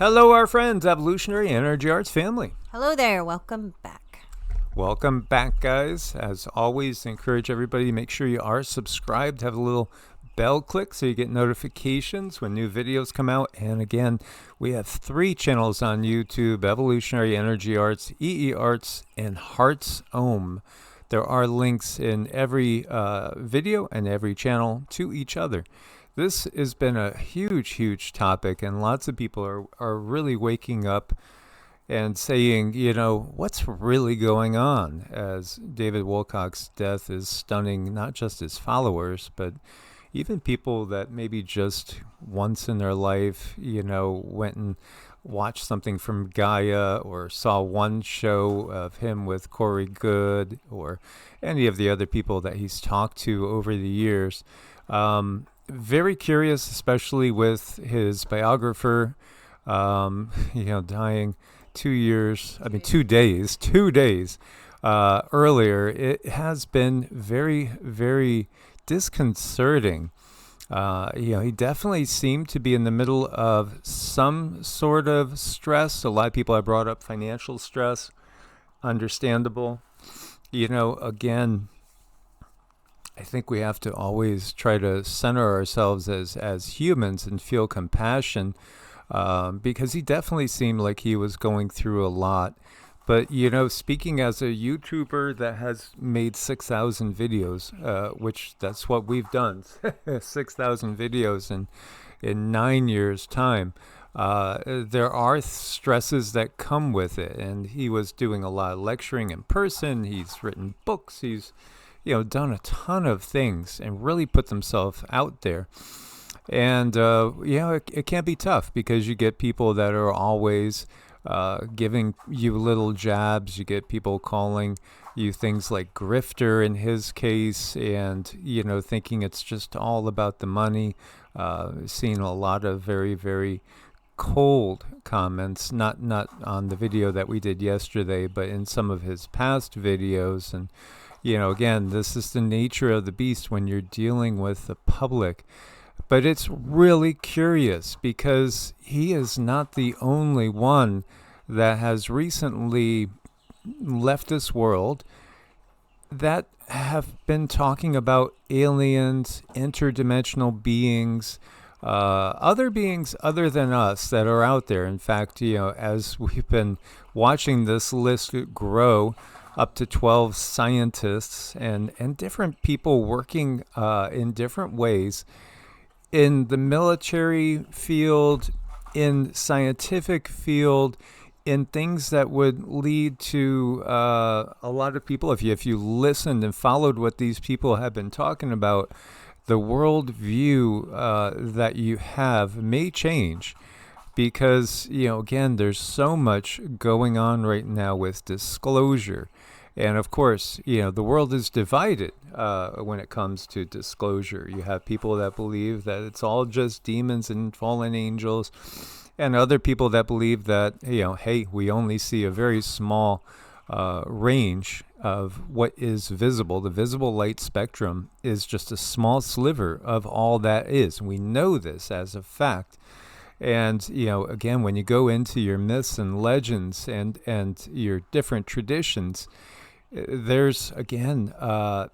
Hello, our friends, Evolutionary Energy Arts family. Hello there. Welcome back. Welcome back, guys. As always, I encourage everybody to make sure you are subscribed. Have a little bell click so you get notifications when new videos come out. And again, we have 3 channels on YouTube: Evolutionary Energy Arts, EE Arts, and Heart's Ohm. There are links in every video and every channel to each other. This has been a huge topic, and lots of people are really waking up and saying, what's really going on, as David Wilcock's death is stunning not just his followers, but even people that maybe just once in their life, went and watched something from Gaia or saw one show of him with Corey Good or any of the other people that he's talked to over the years. Very curious, especially with his biographer, dying 2 days earlier. It has been very disconcerting. He definitely seemed to be in the middle of some sort of stress. A lot of people have brought up financial stress. Understandable. Again, I think we have to always try to center ourselves as humans and feel compassion, because he definitely seemed like he was going through a lot. But, speaking as a YouTuber that has made 6,000 videos, which that's what we've done, 6,000 videos in 9 years' time, there are stresses that come with it. And he was doing a lot of lecturing in person. He's written books. He's done a ton of things and really put himself out there. And, it can be tough because you get people that are always giving you little jabs. You get people calling you things like grifter in his case, and, thinking it's just all about the money. Seeing a lot of very cold comments, not on the video that we did yesterday, but in some of his past videos. And, again, this is the nature of the beast when you're dealing with the public. But it's really curious because he is not the only one that has recently left this world that have been talking about aliens, interdimensional beings, other beings other than us that are out there. In fact, as we've been watching this list grow up to 12 scientists and different people working in different ways in the military field, in scientific field, in things that would lead to a lot of people, if you listened and followed what these people have been talking about, the world view that you have may change. Because, again, there's so much going on right now with disclosure. And of course, the world is divided when it comes to disclosure. You have people that believe that it's all just demons and fallen angels, and other people that believe that, hey, we only see a very small range of what is visible. The visible light spectrum is just a small sliver of all that is. We know this as a fact. And, again, when you go into your myths and legends and your different traditions, there's, again,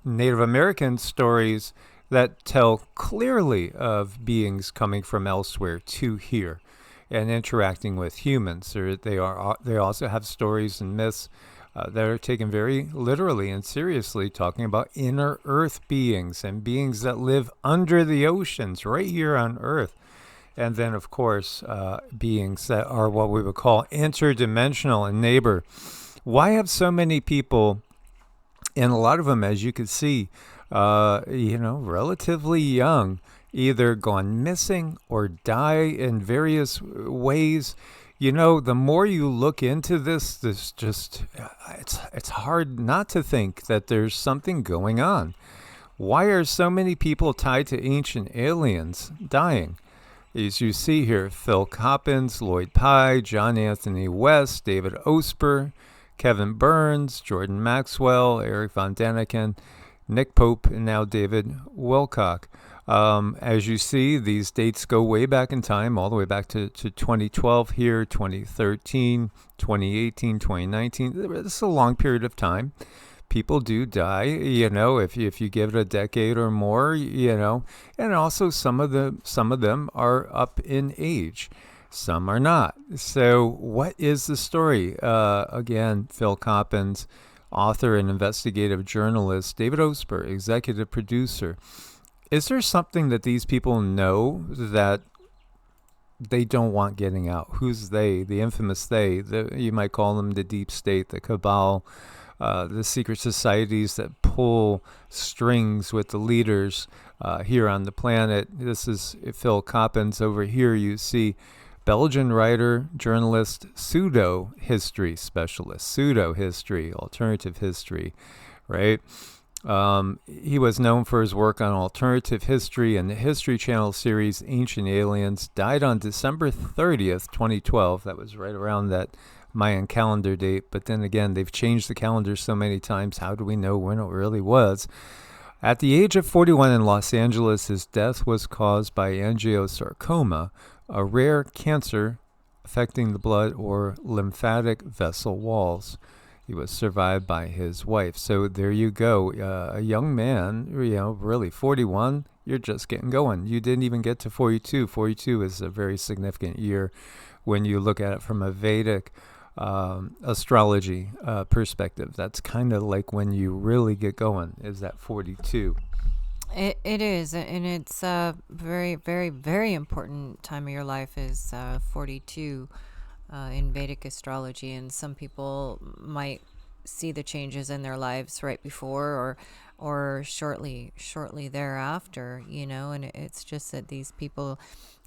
Native American stories that tell clearly of beings coming from elsewhere to here and interacting with humans. They also have stories and myths that are taken very literally and seriously, talking about inner earth beings and beings that live under the oceans right here on Earth. And then, of course, beings that are what we would call interdimensional in neighbor. Why have so many people, and a lot of them, as you can see, relatively young, either gone missing or die in various ways? The more you look into this just, it's hard not to think that there's something going on. Why are so many people tied to ancient aliens dying? As you see here, Phil Coppins, Lloyd Pye, John Anthony West, David Osper, Kevin Burns, Jordan Maxwell, Eric Von Daniken, Nick Pope, and now David Wilcock. As you see, these dates go way back in time, all the way back to 2012 here, 2013, 2018, 2019. This is a long period of time. People do die, if you give it a decade or more, and also some of them are up in age. Some are not. So what is the story? Again, Phil Coppens, author and investigative journalist, David Osper, executive producer. Is there something that these people know that they don't want getting out? Who's they? The infamous they. You might call them the deep state, the cabal, the secret societies that pull strings with the leaders here on the planet. This is Phil Coppens. Over here you see Belgian writer, journalist, pseudo-history specialist, pseudo-history, alternative history, right? He was known for his work on alternative history and the History Channel series Ancient Aliens. Died on December 30th, 2012. That was right around that Mayan calendar date. But then again, they've changed the calendar so many times. How do we know when it really was? At the age of 41 in Los Angeles, his death was caused by angiosarcoma, a rare cancer affecting the blood or lymphatic vessel walls. He was survived by his wife. So there you go. A young man, really 41, you're just getting going. You didn't even get to 42. 42 is a very significant year when you look at it from a Vedic astrology perspective. That's kind of like when you really get going, is that 42. It is, and it's a very, very, very important time of your life is 42 in Vedic astrology, and some people might see the changes in their lives right before or shortly thereafter, and it's just that these people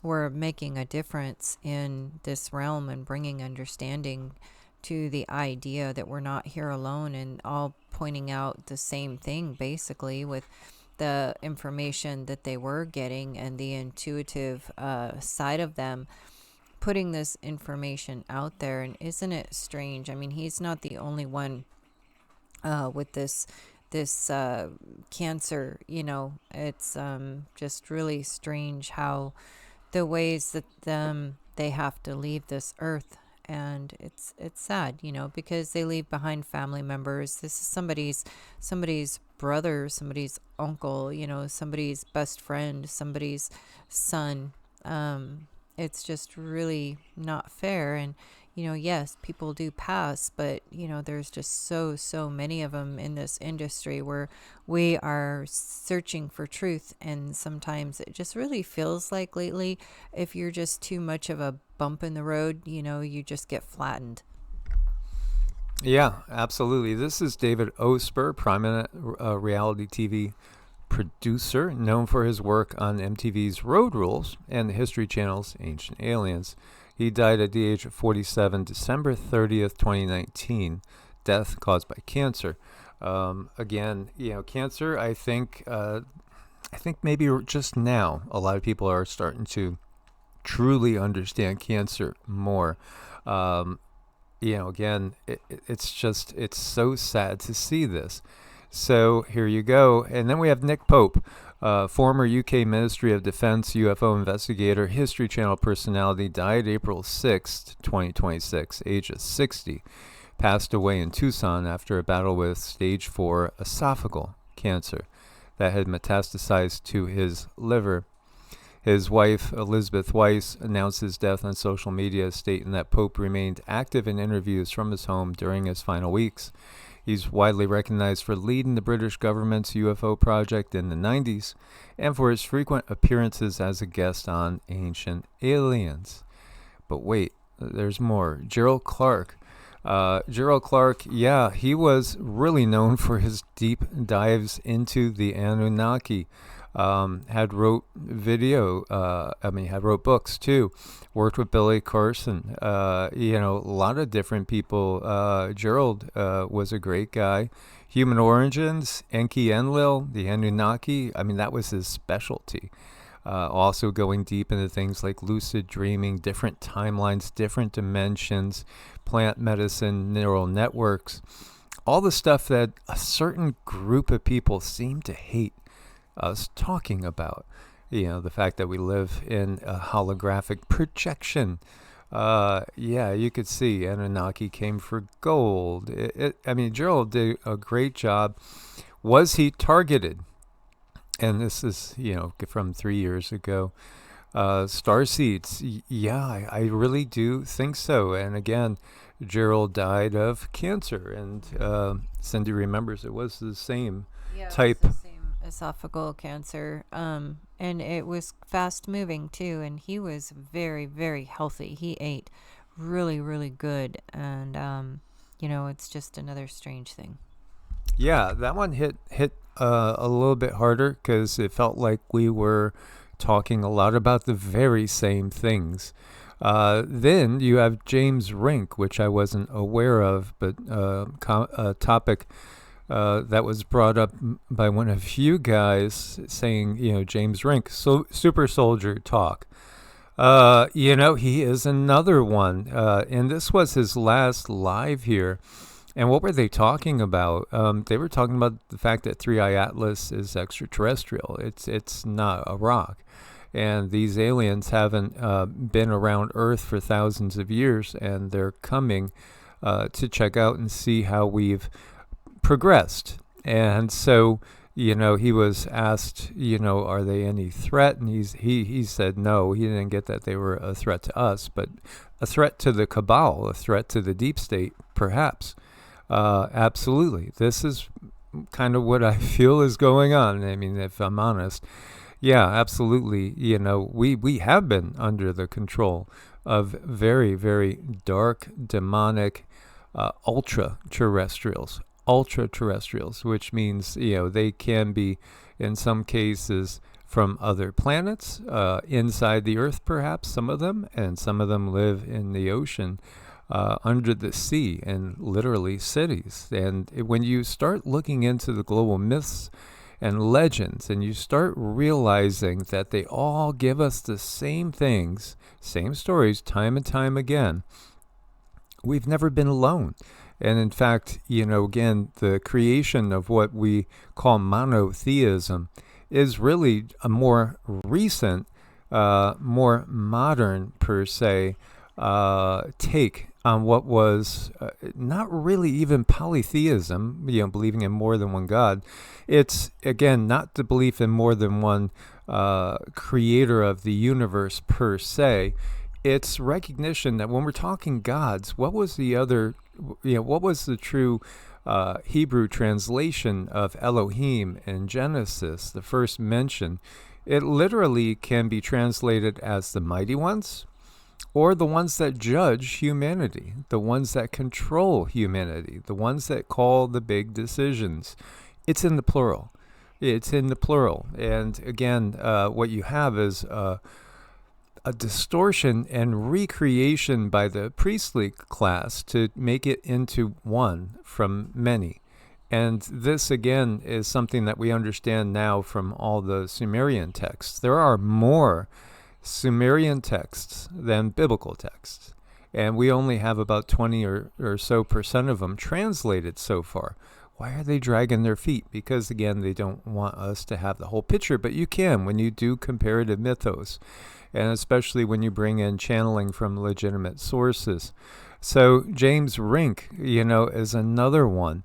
were making a difference in this realm and bringing understanding to the idea that we're not here alone, and all pointing out the same thing basically with the information that they were getting and the intuitive side of them putting this information out there. And isn't it strange? I mean, he's not the only one with this cancer. It's just really strange how the ways that they have to leave this earth. And it's sad, because they leave behind family members. This is somebody's brother, somebody's uncle, somebody's best friend, somebody's son. It's just really not fair. And, yes, people do pass, but, there's just so many of them in this industry where we are searching for truth. And sometimes it just really feels like lately, if you're just too much of a bump in the road, you just get flattened. Yeah, absolutely. This is David Osper, prominent reality TV producer, known for his work on MTV's Road Rules and the History Channel's Ancient Aliens. He died at the age of 47, December 30th, 2019. Death caused by cancer. Again, cancer, I think maybe just now a lot of people are starting to truly understand cancer more. Again, it's so sad to see this. So here you go. And then we have Nick Pope, former UK Ministry of Defense UFO investigator, History Channel personality, died April 6th, 2026, age of 60. Passed away in Tucson after a battle with stage 4 esophageal cancer that had metastasized to his liver. His wife, Elizabeth Weiss, announced his death on social media, stating that Pope remained active in interviews from his home during his final weeks. He's widely recognized for leading the British government's UFO project in the 90s and for his frequent appearances as a guest on Ancient Aliens. But wait, there's more. Gerald Clark. Gerald Clark, he was really known for his deep dives into the Anunnaki. Had wrote books too. Worked with Billy Carson. A lot of different people. Gerald was a great guy. Human origins, Enki Enlil, the Anunnaki. That was his specialty. Also going deep into things like lucid dreaming, different timelines, different dimensions, plant medicine, neural networks, all the stuff that a certain group of people seem to hate us talking about. The fact that we live in a holographic projection. Yeah, you could see Anunnaki came for gold. I mean, Gerald did a great job. Was he targeted? And this is, from 3 years ago. Star seeds. Yeah, I really do think so. And again, Gerald died of cancer, and Cindy remembers it was the same type. It was the same esophageal cancer. And it was fast moving too. And he was very, very healthy. He ate really, really good. And, it's just another strange thing. Yeah, that one hit a little bit harder because it felt like we were talking a lot about the very same things. Then you have James Rink, which I wasn't aware of, but a topic that was brought up by one of you guys saying, James Rink, super soldier talk. He is another one. And this was his last live here. And what were they talking about? They were talking about the fact that 3i Atlas is extraterrestrial. It's not a rock. And these aliens haven't been around Earth for thousands of years, and they're coming to check out and see how we've progressed. And so, he was asked, are they any threat? And he said no. He didn't get that they were a threat to us, but a threat to the cabal, a threat to the deep state, perhaps. Absolutely. This is kind of what I feel is going on. I mean, if I'm honest. Yeah, absolutely. We have been under the control of very, very dark, demonic, ultra-terrestrials, which means, they can be, in some cases, from other planets, inside the Earth, perhaps, some of them, and some of them live in the ocean. Under the sea, and literally cities. And when you start looking into the global myths and legends, and you start realizing that they all give us the same things, same stories, time and time again, we've never been alone. And in fact, again, the creation of what we call monotheism is really a more recent, more modern, per se, take on what was not really even polytheism, believing in more than one God. It's, again, not the belief in more than one creator of the universe per se. It's recognition that when we're talking gods, what was the other, what was the true Hebrew translation of Elohim in Genesis, the first mention? It literally can be translated as the mighty ones, or the ones that judge humanity, the ones that control humanity, the ones that call the big decisions. It's in the plural. And again, what you have is a distortion and recreation by the priestly class to make it into one from many. And this, again, is something that we understand now from all the Sumerian texts. There are more Sumerian texts than biblical texts, and we only have about 20 or so percent of them translated so far. Why are they dragging their feet? Because, again, they don't want us to have the whole picture, but you can when you do comparative mythos, and especially when you bring in channeling from legitimate sources. So James Rink, is another one.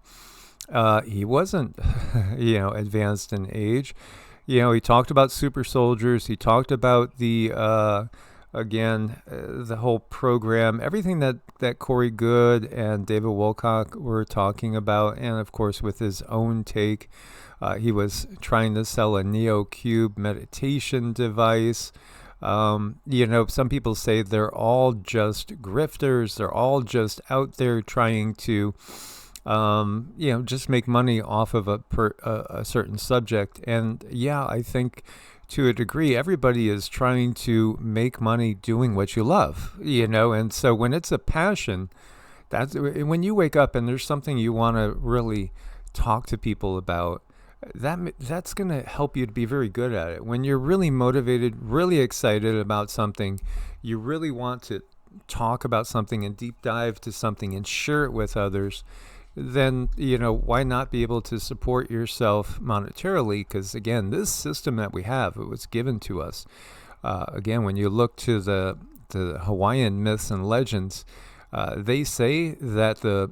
He wasn't, advanced in age. He talked about super soldiers. He talked about the, the whole program, everything that Corey Good and David Wilcock were talking about. And of course, with his own take, he was trying to sell a NeoCube meditation device. Some people say they're all just grifters. They're all just out there trying to, just make money off of a certain subject. And yeah, I think to a degree, everybody is trying to make money doing what you love, and so when it's a passion, that's when you wake up and there's something you want to really talk to people about, that's going to help you to be very good at it. When you're really motivated, really excited about something, you really want to talk about something and deep dive to something and share it with others. then, why not be able to support yourself monetarily? Because, again, this system that we have, it was given to us. Again, when you look to the Hawaiian myths and legends, they say that the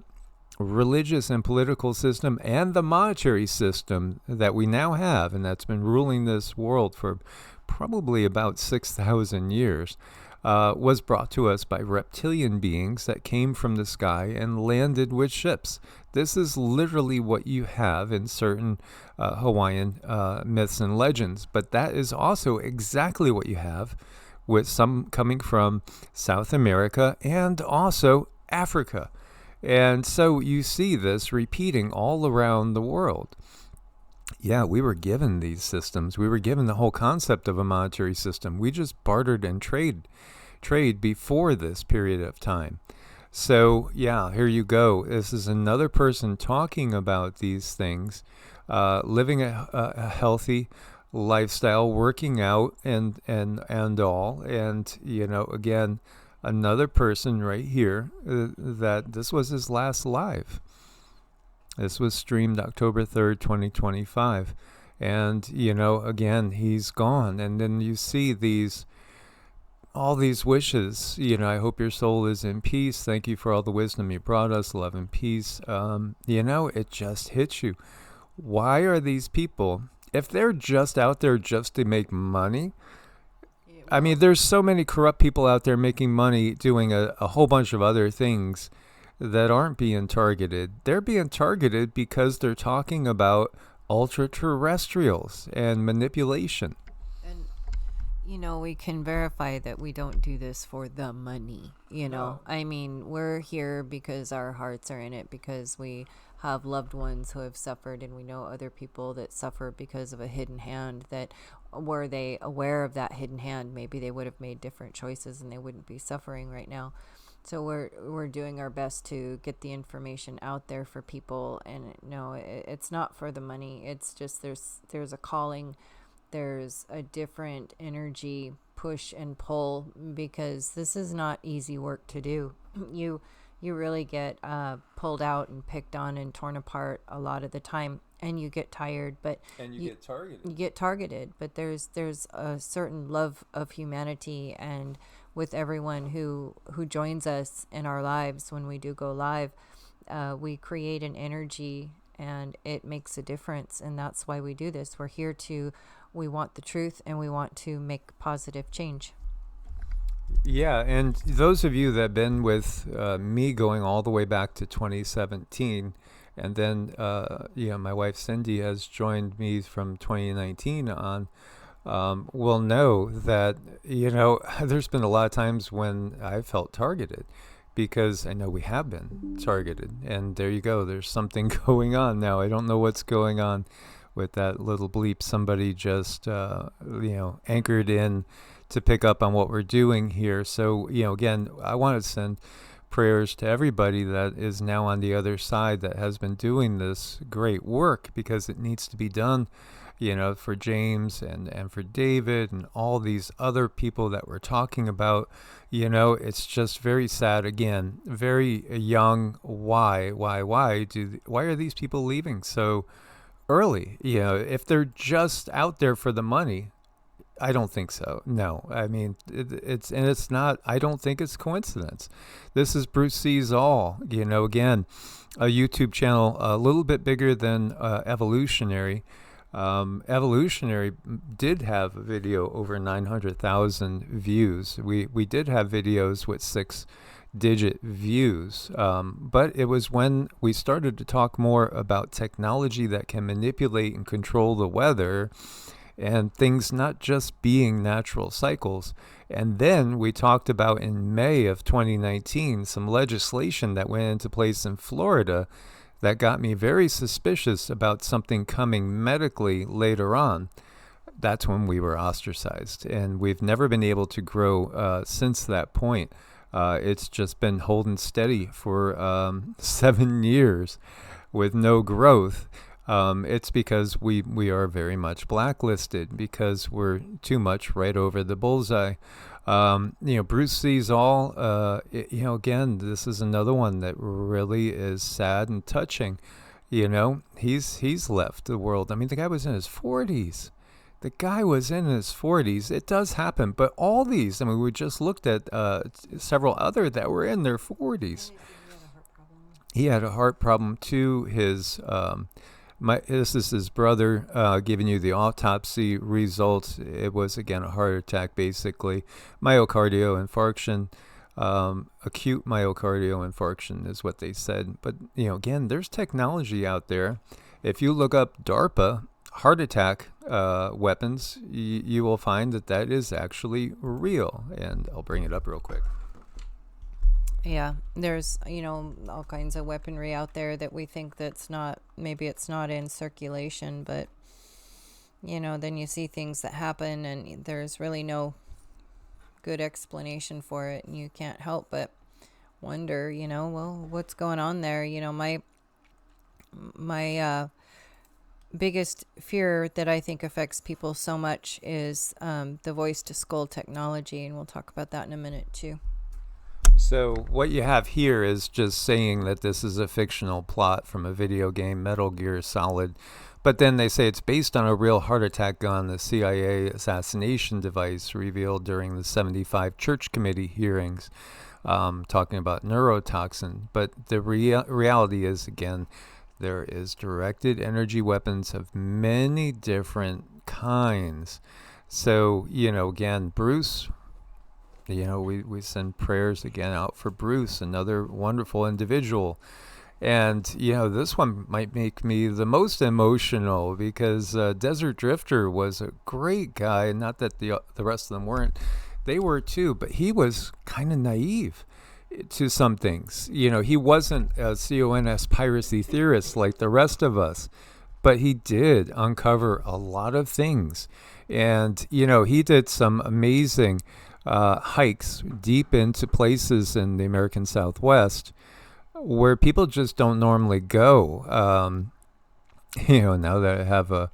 religious and political system and the monetary system that we now have, and that's been ruling this world for probably about 6,000 years, was brought to us by reptilian beings that came from the sky and landed with ships. This is literally what you have in certain Hawaiian myths and legends, but that is also exactly what you have with some coming from South America and also Africa. And so you see this repeating all around the world. Yeah, we were given these systems. We were given the whole concept of a monetary system. We just bartered and trade before this period of time. So yeah, here you go. This is another person talking about these things, living a healthy lifestyle, working out and all. And, again, another person right here that this was his last live. This was streamed October 3rd, 2025. And, again, he's gone. And then you see all these wishes. I hope your soul is in peace. Thank you for all the wisdom you brought us. Love and peace. It just hits you. Why are these people, if they're just out there just to make money, I mean, there's so many corrupt people out there making money doing a whole bunch of other things that aren't being targeted. They're being targeted because they're talking about ultra-terrestrials and manipulation. And, we can verify that we don't do this for the money, No. I mean, we're here because our hearts are in it, because we have loved ones who have suffered, and we know other people that suffer because of a hidden hand, that were they aware of that hidden hand, maybe they would have made different choices and they wouldn't be suffering right now. So we're doing our best to get the information out there for people. And no, it's not for the money. It's just there's a calling, there's a different energy push and pull, because this is not easy work to do. You really get pulled out and picked on and torn apart a lot of the time, and you get tired, but And you get targeted. you get targeted. But there's a certain love of humanity, and with everyone who joins us in our lives when we do go live, we create an energy, and it makes a difference. And that's why we do this. We want the truth, and we want to make positive change. Yeah, and those of you that have been with me going all the way back to 2017, and then my wife Cindy has joined me from 2019 on, will know that there's been a lot of times when I felt targeted, because I know we have been targeted. And there you go. There's something going on now. I don't know what's going on with that little bleep. Somebody just anchored in to pick up on what we're doing here. So, again, I want to send prayers to everybody that is now on the other side that has been doing this great work, because it needs to be done, for James and for David and all these other people that we're talking about. It's just very sad. Again, very young. Why are these people leaving so early? If they're just out there for the money, I don't think so. No, I mean, it's not, I don't think it's coincidence. This is Bruce Sees All, again, a YouTube channel a little bit bigger than Evolutionary. Evolutionary did have a video over 900,000 views. We did have videos with 6-digit views, but it was when we started to talk more about technology that can manipulate and control the weather, and things not just being natural cycles. And then we talked about in May of 2019 some legislation that went into place in Florida that got me very suspicious about something coming medically later on. That's when we were ostracized, and we've never been able to grow since that point. It's just been holding steady for 7 years with no growth. It's because we are very much blacklisted, because we're too much right over the bullseye. Bruce sees all. Again, this is another one that really is sad and touching. He's left the world. I mean, the guy was in his 40s. The guy was in his 40s. It does happen, but all these. I mean, we just looked at several other that were in their 40s. He had a heart problem too. This is his brother giving you the autopsy results. It was, again, a heart attack, basically. Myocardial infarction, acute myocardial infarction is what they said. But, again, there's technology out there. If you look up DARPA heart attack weapons, you will find that is actually real. And I'll bring it up real quick. Yeah, there's, all kinds of weaponry out there that we think maybe it's not in circulation, but, then you see things that happen and there's really no good explanation for it. And you can't help but wonder, well, what's going on there? My biggest fear that I think affects people so much is the voice to skull technology. And we'll talk about that in a minute too. So what you have here is just saying that this is a fictional plot from a video game, Metal Gear Solid. But then they say it's based on a real heart attack gun, the CIA assassination device revealed during the 75 Church Committee hearings, talking about neurotoxin. But the reality is, again, there is directed energy weapons of many different kinds. So, again, Bruce... we send prayers again out for Bruce, another wonderful individual. And, this one might make me the most emotional because Desert Drifter was a great guy. Not that the rest of them weren't. They were too, but he was kind of naive to some things. He wasn't a CONS piracy theorist like the rest of us, but he did uncover a lot of things. And, he did some amazing hikes deep into places in the American Southwest where people just don't normally go. Now that I have a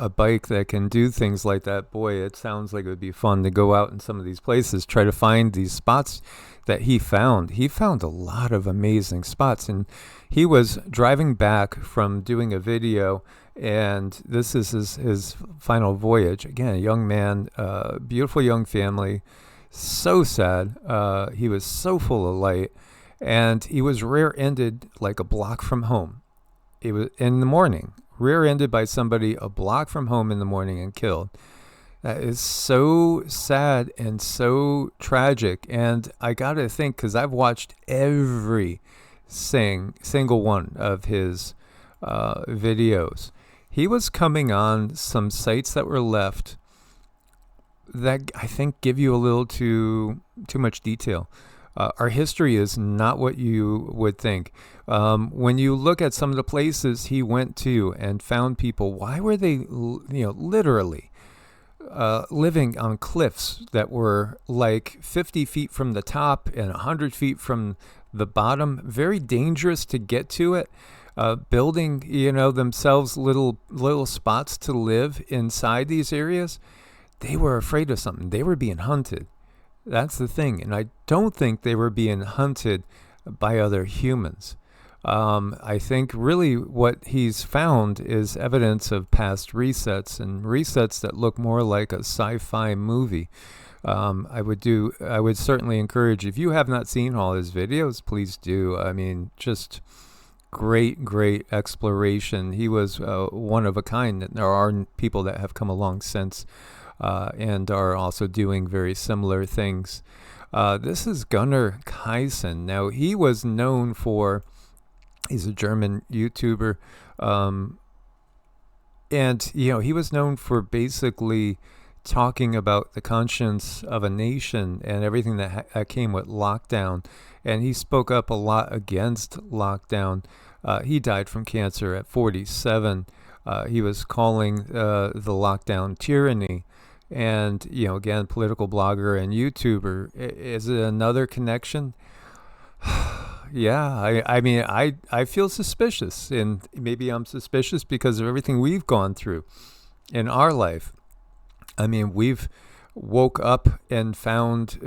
bike that can do things like that, boy, it sounds like it would be fun to go out in some of these places, try to find these spots that he found. He found a lot of amazing spots, and he was driving back from doing a video, and this is his final voyage. Again, a young man, beautiful young family, so sad. He was so full of light, and he was rear-ended like a block from home. It was in the morning, rear-ended by somebody a block from home in the morning and killed. That is so sad and so tragic. And I got to think, because I've watched every single one of his videos. He was coming on some sites that were left that I think give you a little too much detail. Our history is not what you would think. When you look at some of the places he went to and found people, why were they, literally living on cliffs that were like 50 feet from the top and 100 feet from the bottom? Very dangerous to get to it. Building, themselves little spots to live inside these areas. They were afraid of something. They were being hunted. That's the thing. And I don't think they were being hunted by other humans. I think really what he's found is evidence of past resets, and resets that look more like a sci-fi movie. I would certainly encourage, if you have not seen all his videos, please do. I mean, just great exploration. He was one of a kind. There are people that have come along since and are also doing very similar things. This is Gunnar Kaiser. Now, he was known for, he's a German YouTuber, and he was known for basically talking about the conscience of a nation and everything that came with lockdown. And he spoke up a lot against lockdown. He died from cancer at 47. He was calling the lockdown tyranny. And, again, political blogger and YouTuber. Is it another connection? Yeah, I mean, I feel suspicious. And maybe I'm suspicious because of everything we've gone through in our life. I mean, we've woke up and found,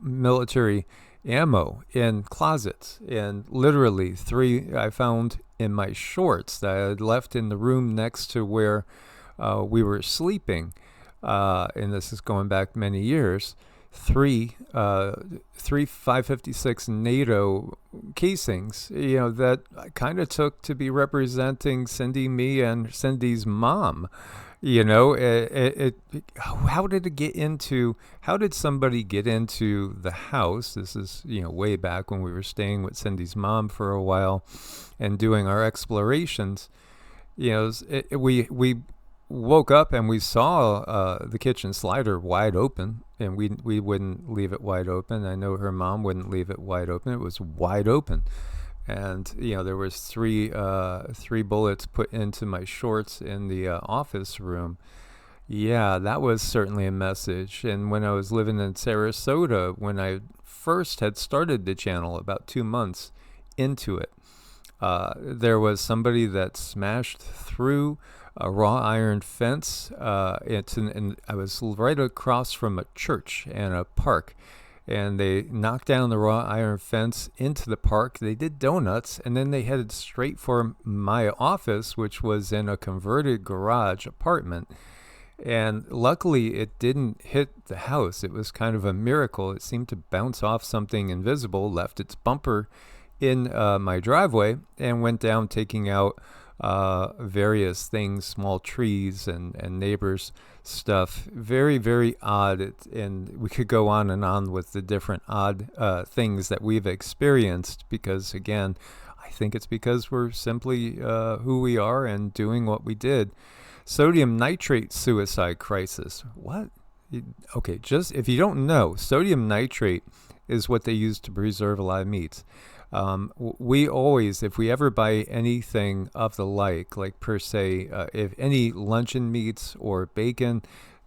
military ammo in closets, and literally 3 I found in my shorts that I had left in the room next to where we were sleeping, and this is going back many years. Three 556 NATO casings, that I kind of took to be representing Cindy, me, and Cindy's mom. How did it get into? How did somebody get into the house? This is way back when we were staying with Cindy's mom for a while, and doing our explorations. We woke up and we saw the kitchen slider wide open, and we wouldn't leave it wide open. I know her mom wouldn't leave it wide open. It was wide open, and there was three bullets put into my shorts in the office room. Yeah, that was certainly a message. And when I was living in Sarasota, when I first had started the channel about 2 months into it, there was somebody that smashed through a wrought iron fence. And I was right across from a church and a park, and they knocked down the wrought iron fence into the park. They did donuts, and then they headed straight for my office, which was in a converted garage apartment. And luckily, it didn't hit the house. It was kind of a miracle. It seemed to bounce off something invisible, left its bumper in my driveway, and went down, taking out various things, small trees and neighbors' stuff. Very, very odd. And we could go on and on with the different odd things that we've experienced, because, again, I think it's because we're simply who we are and doing what we did. Sodium nitrate suicide crisis. What? Okay, just if you don't know, sodium nitrate is what they use to preserve live meats. We always, if we ever buy anything of the like per se, if any luncheon meats or bacon,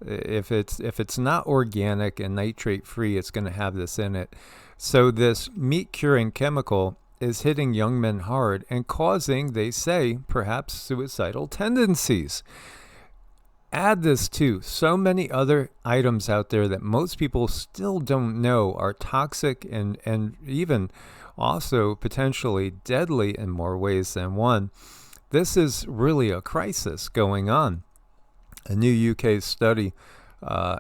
if it's not organic and nitrate free, it's going to have this in it. So this meat curing chemical is hitting young men hard and causing, they say, perhaps suicidal tendencies. Add this to so many other items out there that most people still don't know are toxic and even also potentially deadly in more ways than one. This is really a crisis going on. A new UK study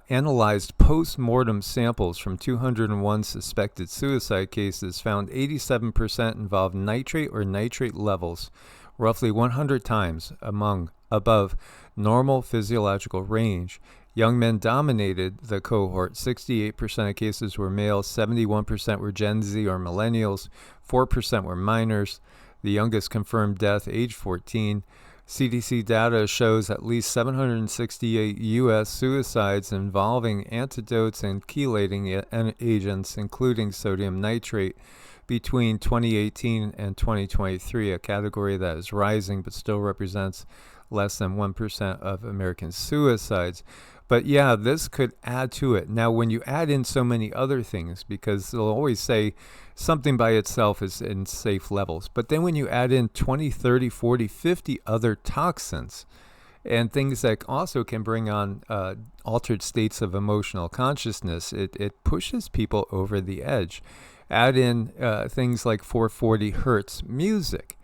analyzed post-mortem samples from 201 suspected suicide cases, found 87% involved nitrate or nitrate levels, roughly 100 times above normal physiological range. Young men dominated the cohort. 68% of cases were males, 71% were Gen Z or millennials, 4% were minors. The youngest confirmed death, age 14. CDC data shows at least 768 U.S. suicides involving antidotes and chelating agents, including sodium nitrate, between 2018 and 2023, a category that is rising but still represents less than 1% of American suicides. But yeah, this could add to it. Now, when you add in so many other things, because they'll always say something by itself is in safe levels, but then when you add in 20, 30, 40, 50 other toxins and things that also can bring on altered states of emotional consciousness, it pushes people over the edge. Add in things like 440 hertz music,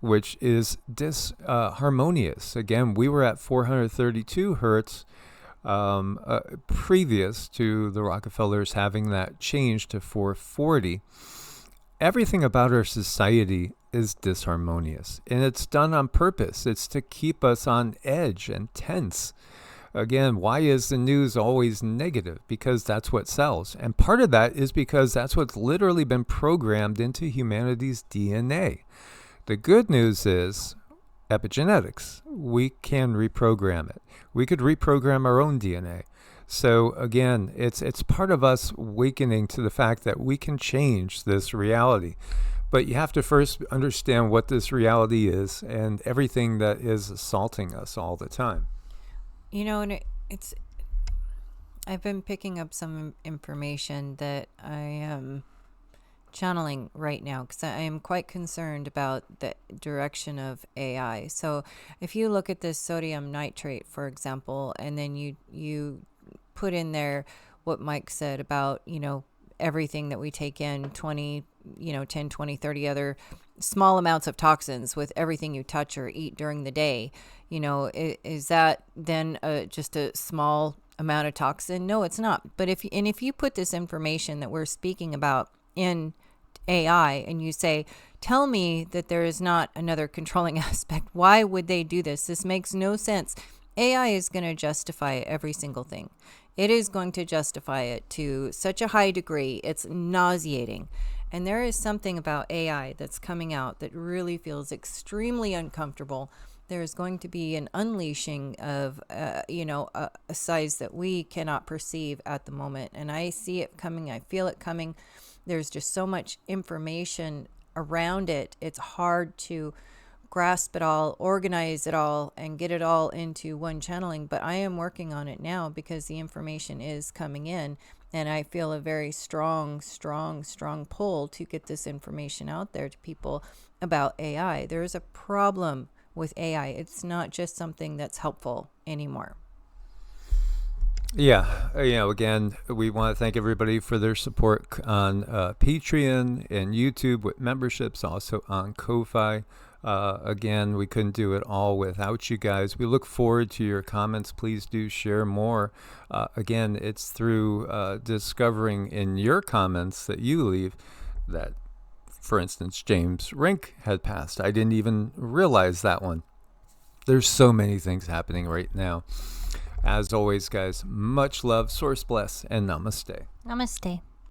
which is disharmonious. Again, we were at 432 hertz previous to the Rockefellers having that change to 440. Everything about our society is disharmonious, and it's done on purpose. It's to keep us on edge and tense. Again, why is the news always negative? Because that's what sells. And part of that is because that's what's literally been programmed into humanity's DNA. The good news is epigenetics. We can reprogram it. We could reprogram our own DNA. So again, it's part of us awakening to the fact that we can change this reality. But you have to first understand what this reality is and everything that is assaulting us all the time. And I've been picking up some information that I am channeling right now, because I am quite concerned about the direction of AI. So if you look at this sodium nitrate, for example, and then you put in there what Mike said about, everything that we take in, 10, 20, 30 other small amounts of toxins with everything you touch or eat during the day, is that then just a small amount of toxin? No, it's not. But if you put this information that we're speaking about in AI and you say, tell me that there is not another controlling aspect, why would they do this? This makes no sense. AI is going to justify every single thing. It is going to justify it to such a high degree. It's nauseating. And there is something about AI that's coming out that really feels extremely uncomfortable. There is going to be an unleashing of, a size that we cannot perceive at the moment. And I see it coming. I feel it coming. There's just so much information around it. It's hard to grasp it all, organize it all, and get it all into one channeling. But I am working on it now because the information is coming in. And I feel a very strong pull to get this information out there to people about AI. There is a problem with AI. It's not just something that's helpful anymore. Yeah, again, we want to thank everybody for their support on Patreon and YouTube with memberships, also on Ko-Fi. Again, we couldn't do it all without you guys. We look forward to your comments. Please do share more. Again, it's through discovering in your comments that you leave that, for instance, James Rink had passed. I didn't even realize that one. There's so many things happening right now. As always, guys, much love, source bless, and namaste. Namaste.